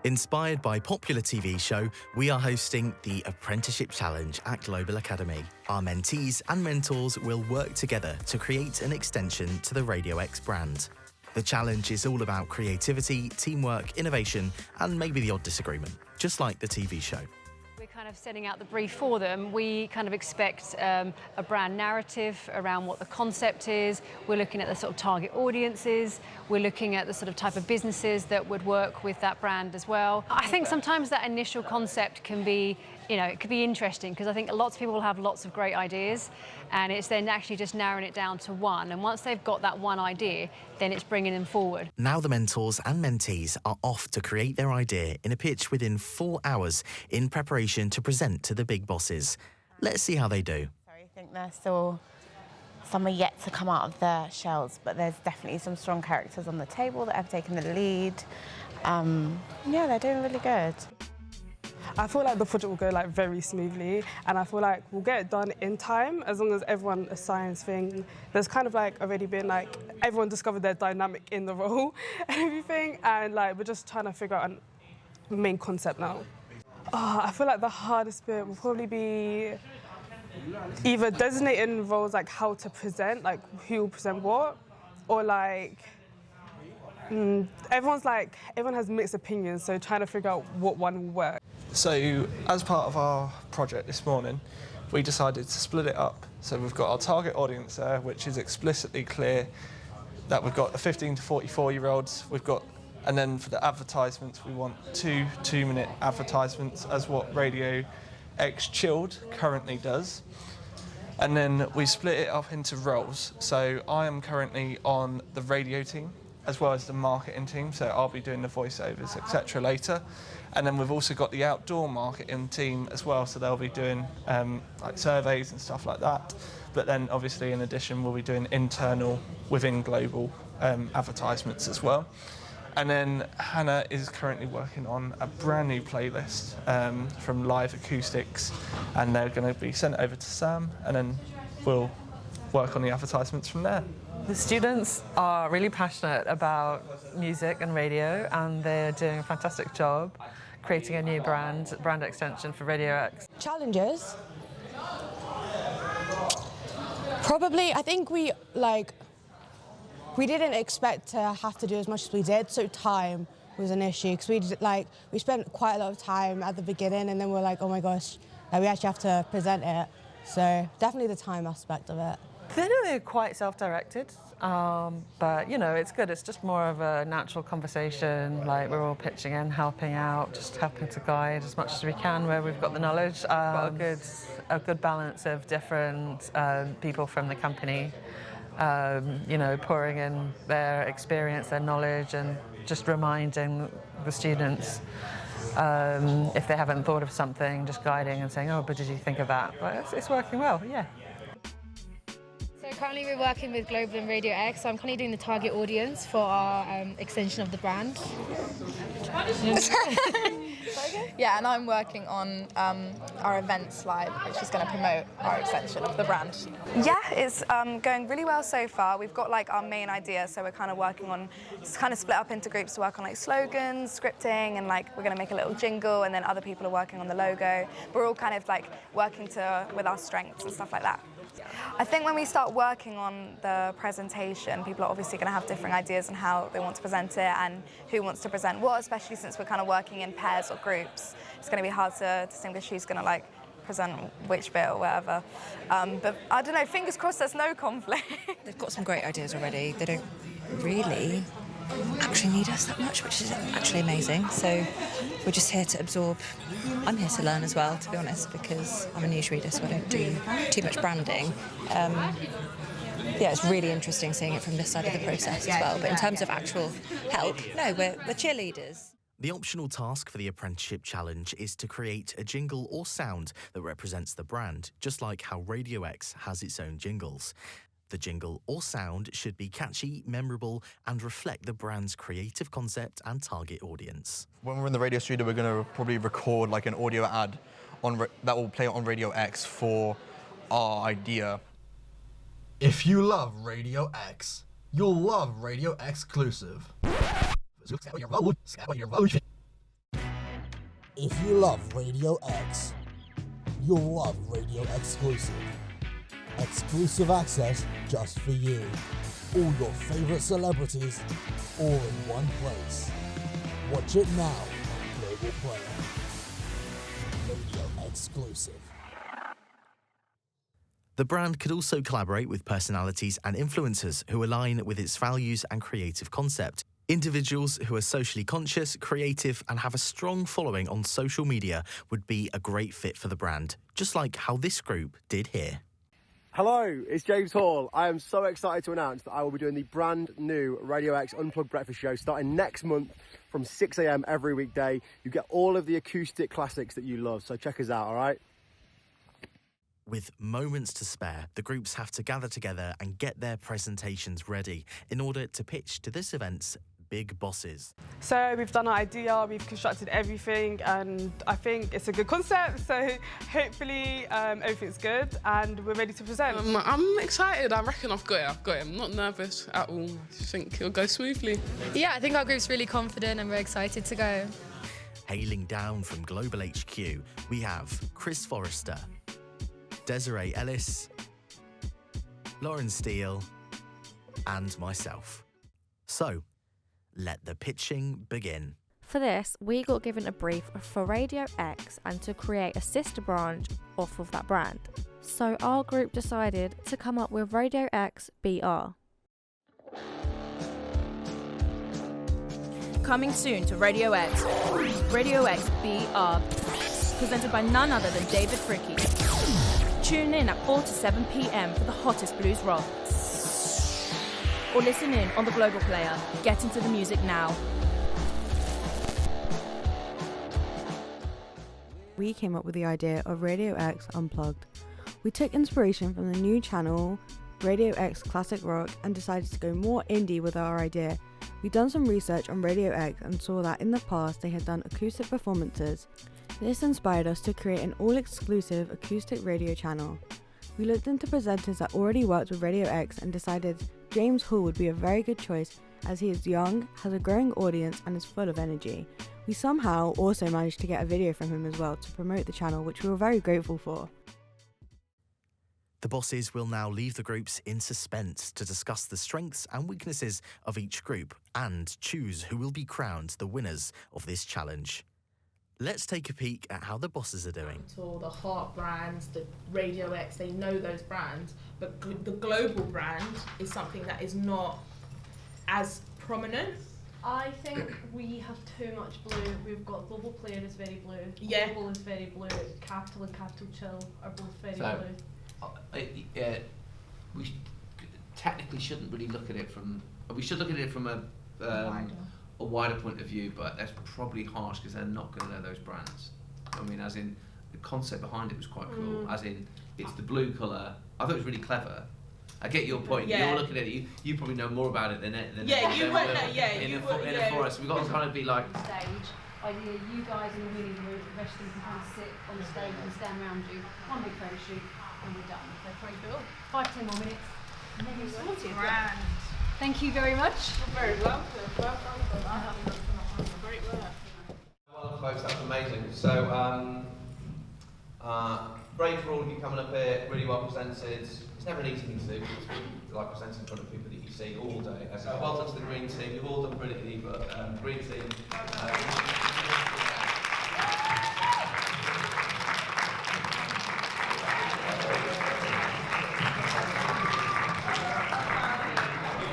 Inspired by popular TV show, we are hosting the Apprenticeship Challenge at Global Academy. Our mentees and mentors will work together to create an extension to the Radio X brand. The challenge is all about creativity, teamwork, innovation, and maybe the odd disagreement, just like the TV show. We're kind of setting out the brief for them. We kind of expect a brand narrative around what the concept is. We're looking at the sort of target audiences. We're looking at the sort of type of businesses that would work with that brand as well. I think sometimes that initial concept can be, it could be interesting because I think lots of people will have lots of great ideas, and it's then actually just narrowing it down to one. And once they've got that one idea, then it's bringing them forward. Now the mentors and mentees are off to create their idea in a pitch within 4 hours in preparation to present to the big bosses. Let's see how they do. I think there's still some are yet to come out of their shells, but there's definitely some strong characters on the table that have taken the lead. Yeah, they're doing really good. I feel like the project will go very smoothly, and I feel like we'll get it done in time as long as everyone assigns things. There's kind of already been everyone discovered their dynamic in the role and everything, and we're just trying to figure out a main concept now. I feel like the hardest bit will probably be either designating roles how to present, who will present what, or everyone has mixed opinions, so trying to figure out what one will work. So, as part of our project this morning, we decided to split it up. So we've got our target audience there, which is explicitly clear that we've got the 15 to 44-year-olds. And then for the advertisements, we want two-minute advertisements, as what Radio X Chilled currently does. And then we split it up into roles. So I am currently on the radio team, as well as the marketing team, so I'll be doing the voiceovers, etc. later. And then we've also got the outdoor marketing team as well, so they'll be doing surveys and stuff like that. But then obviously in addition we'll be doing internal within global advertisements as well. And then Hannah is currently working on a brand new playlist from Live Acoustics, and they're going to be sent over to Sam, and then we'll work on the advertisements from there. The students are really passionate about music and radio, and they're doing a fantastic job creating a new brand extension for Radio X. Challenges? Probably, I think we didn't expect to have to do as much as we did, so time was an issue, because we spent quite a lot of time at the beginning, and then we're oh my gosh, we actually have to present it. So definitely the time aspect of it. They're quite self-directed, but it's good. It's just more of a natural conversation. We're all pitching in, helping out, just helping to guide as much as we can where we've got the knowledge. Got a good balance of different people from the company, pouring in their experience, their knowledge, and just reminding the students if they haven't thought of something, just guiding and saying, "Oh, but did you think of that?" But it's working well, yeah. Currently we're working with Global and Radio X, so I'm currently doing the target audience for our extension of the brand. Yeah, and I'm working on our events slide, which is going to promote our extension of the brand. Yeah, it's going really well so far. We've got our main idea, so we're kind of working on, it's kind of split up into groups to work on slogans, scripting, and we're going to make a little jingle, and then other people are working on the logo. We're all kind of working with our strengths and stuff like that. I think when we start working on the presentation, people are obviously going to have different ideas on how they want to present it and who wants to present what, especially since we're kind of working in pairs or groups. It's going to be hard to distinguish who's going to present which bit or whatever. But I don't know, fingers crossed there's no conflict. They've got some great ideas already. They don't really actually need us that much, which is actually amazing. So we're just here to absorb. I'm here to learn as well, to be honest, because I'm a newsreader, so I don't do too much branding. Yeah, it's really interesting seeing it from this side of the process as well. But in terms of actual help, no, we're cheerleaders. The optional task for the Apprenticeship Challenge is to create a jingle or sound that represents the brand, just like how Radio X has its own jingles. The jingle or sound should be catchy, memorable, and reflect the brand's creative concept and target audience. When we're in the radio studio, we're going to probably record an audio ad that will play on Radio X for our idea. If you love Radio X, you'll love Radio Exclusive. If you love Radio X, you'll love Radio Exclusive. Exclusive access just for you. All your favourite celebrities, all in one place. Watch it now on Global Player. Radio Exclusive. The brand could also collaborate with personalities and influencers who align with its values and creative concept. Individuals who are socially conscious, creative, and have a strong following on social media would be a great fit for the brand, just like how this group did here. Hello, it's James Hall. I am so excited to announce that I will be doing the brand new Radio X Unplugged Breakfast Show starting next month from 6 a.m. every weekday. You get all of the acoustic classics that you love, so check us out, all right? With moments to spare, the groups have to gather together and get their presentations ready in order to pitch to this event's big bosses. So we've done our idea, we've constructed everything, and I think it's a good concept, so hopefully everything's good and we're ready to present. I'm excited. I reckon I've got it. I'm not nervous at all. I think it'll go smoothly. Yeah, I think our group's really confident and we're excited to go. Hailing down from Global HQ, we have Chris Forrester, Desiree Ellis, Lauren Steele, and myself. So, let the pitching begin. For this, we got given a brief for Radio X and to create a sister branch off of that brand. So our group decided to come up with Radio X BR. Coming soon to Radio X. Radio X BR, presented by none other than David Fricke. Tune in at 4 to 7 p.m. for the hottest blues rock. Or listen in on the Global Player. Get into the music now. We came up with the idea of Radio X Unplugged. We took inspiration from the new channel Radio X Classic Rock and decided to go more indie with our idea. We'd done some research on Radio X and saw that in the past they had done acoustic performances. This inspired us to create an all-exclusive acoustic radio channel. We looked into presenters that already worked with Radio X and decided James Hall would be a very good choice as he is young, has a growing audience and is full of energy. We somehow also managed to get a video from him as well to promote the channel, which we were very grateful for. The bosses will now leave the groups in suspense to discuss the strengths and weaknesses of each group and choose who will be crowned the winners of this challenge. Let's take a peek at how the bosses are doing. All the heart brands, the Radio X, they know those brands, but the global brand is something that is not as prominent. I think we have too much blue. We've got Global Player is very blue, Yeah. Global is very blue, Capital and Capital Chill are both very blue. We technically shouldn't really look at it from. We should look at it from a wider point of view, but that's probably harsh because they're not going to know those brands. I mean, as in the concept behind it was quite cool. As in, it's the blue colour. I thought it was really clever. I get your point. Yeah. You're looking at it. You probably know more about it than you would. In a forest. We've got to kind of be like. Stage. Ideally, you guys in the winning group, the rest of them can kind of sit on the stage and stand around you. One big photo shoot, and we're done. So pretty cool. 5-10 more minutes, and then you're sorted. Thank you very much. You're very welcome. Great work. Well, folks, that's amazing. So, great for all of you coming up here. Really well presented. It's never an easy thing to do. It's like presenting in front of people that you see all day. So well done to the green team. You've all done brilliantly, but green team.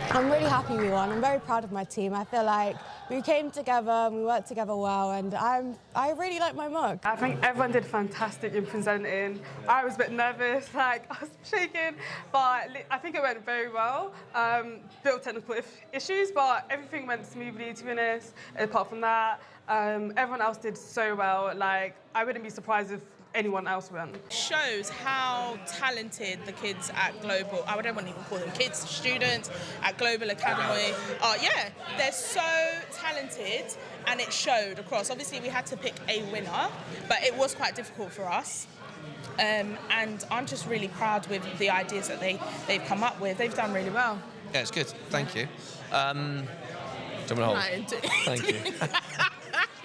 I'm really happy we won. I'm very proud of my team. I feel like we came together and we worked together well, and I really like my mug. I think everyone did fantastic in presenting. I was a bit nervous, I was shaking, but I think it went very well. Little technical issues, but everything went smoothly, to be honest. Apart from that, everyone else did so well. I wouldn't be surprised if anyone else won. Shows how talented the kids at Global, I don't want to even call them kids, students at Global Academy are. Yeah, they're so talented and it showed across. Obviously we had to pick a winner, but it was quite difficult for us. And I'm just really proud with the ideas that they've come up with. They've done really well. Yeah, it's good. Thank you. Do you want to hold? Thank you.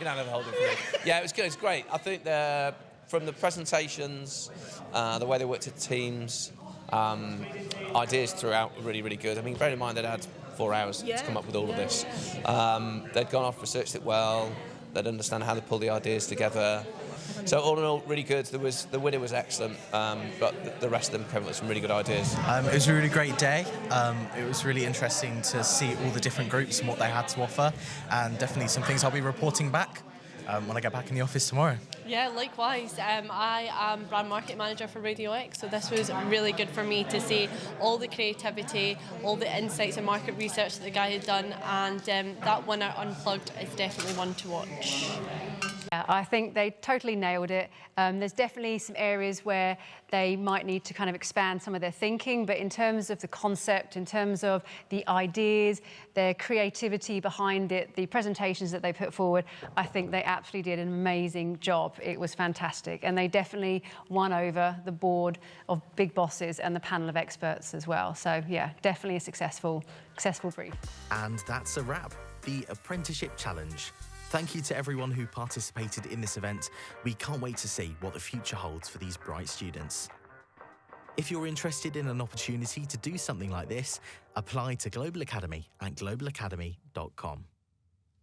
You don't have to hold it for me. Yeah, it was good. It's great. I think from the presentations, the way they worked at teams, ideas throughout were really, really good. I mean, bear in mind they'd had 4 hours to come up with all of this. They'd gone off, researched it well. They'd understand how to pull the ideas together. So all in all, really good. The winner was excellent, but the rest of them came up with some really good ideas. It was a really great day. It was really interesting to see all the different groups and what they had to offer, and definitely some things I'll be reporting back when I get back in the office tomorrow. Yeah, likewise. I am brand market manager for Radio X, so this was really good for me to see all the creativity, all the insights and market research that the guy had done, and that winner Unplugged is definitely one to watch. Yeah, I think they totally nailed it. There's definitely some areas where they might need to kind of expand some of their thinking, but in terms of the concept, in terms of the ideas, their creativity behind it, the presentations that they put forward, I think they absolutely did an amazing job. It was fantastic, and they definitely won over the board of big bosses and the panel of experts as well. So yeah, definitely a successful brief. And that's a wrap. The Apprenticeship Challenge. Thank you to everyone who participated in this event. We can't wait to see what the future holds for these bright students. If you're interested in an opportunity to do something like this, apply to Global Academy at globalacademy.com.